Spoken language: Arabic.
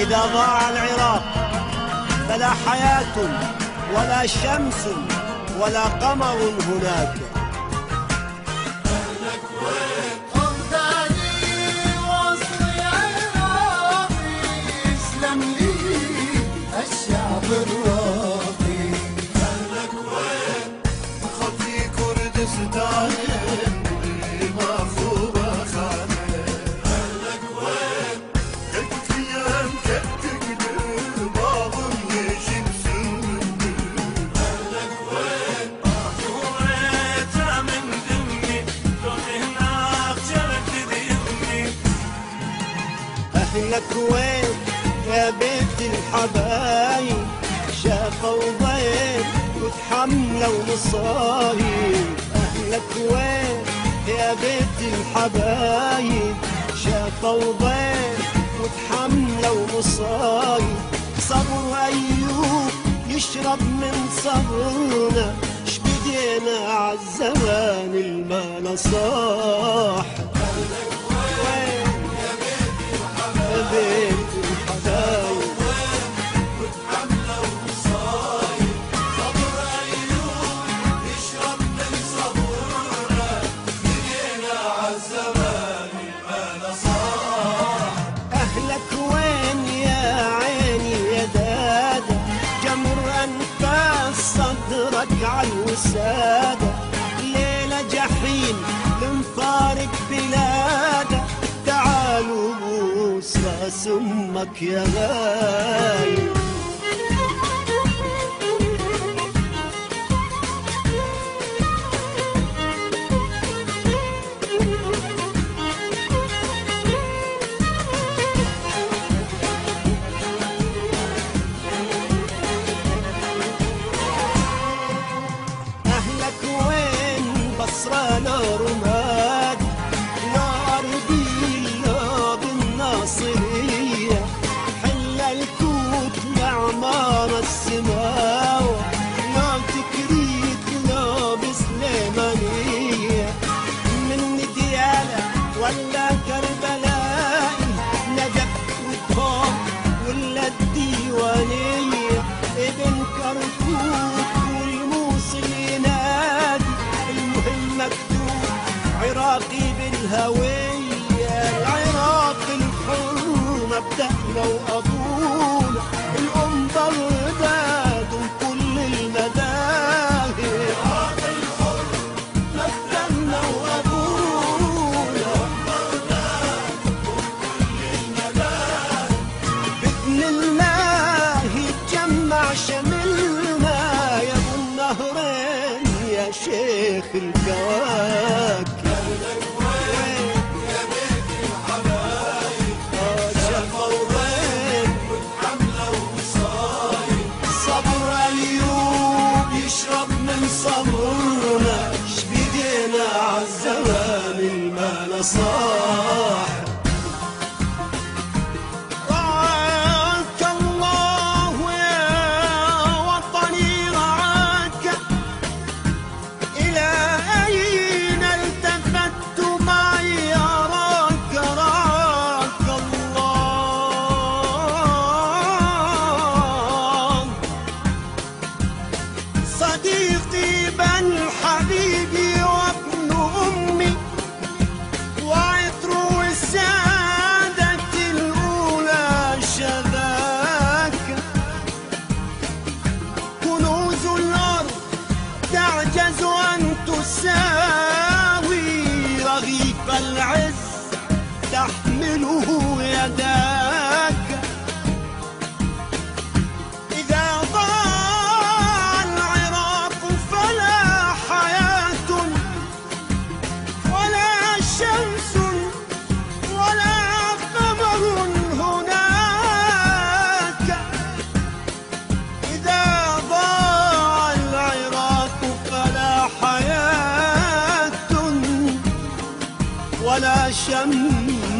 إذا ضاع العراق فلا حياة ولا شمس ولا قمر هناك. بالراقي أهلك وين خلفي كردستان اللي مخوبة خانة. أهلك وين كنت أيام كتك باغم يجيب سنة. أهلك وين طوريتها من دمي رحت هناك جرت دمي. أهلك وين يا بيت الحبايب شافوا ضيف وتحملوا ومصايب. أهلك وين يا بيت الحبايب شافوا ضيف وتحملوا ومصايب. صبر أيوب يشرب من صبرنا شبدينا عالزمان الما صاح. أهلك وين يا بيت الحبايب عالوسادة. ليلة جحيم لنفارق بلادة. تعالوا بوس راس امك يا غايب. نار رماد نار أربيل لا بالناصرية. حل الكوت لعمارة السماوة لا تكريت لا بسليمانية. من ديالة ولا كربلائي نجف وطهام ولا الديوانية. ابن كركوك والموصل ينادي مكتوب عراقي بالهوية. العراق الحر مبدأنا وأبونا. الأم بغداد وكل المذاهب. العراق الحر مبدأنا وأبونا. بغداد وكل المذاهب. بإذن الله يتجمع شملنا يا أبو النهرين يا شيخ الكواكب. أهلك وين يا بيت الحبايب شافوا ضيف وتحملوا وصايب. صبر أيوب يشرب من صبرنا شبيدينا عالزمان الما صاح. صديقي بن حبيبي وابن أمي وعطر السادة الأولى شذاك. كنوز الأرض تعجز أن تساوي رغيف العز تحمله يداك. ولا شمس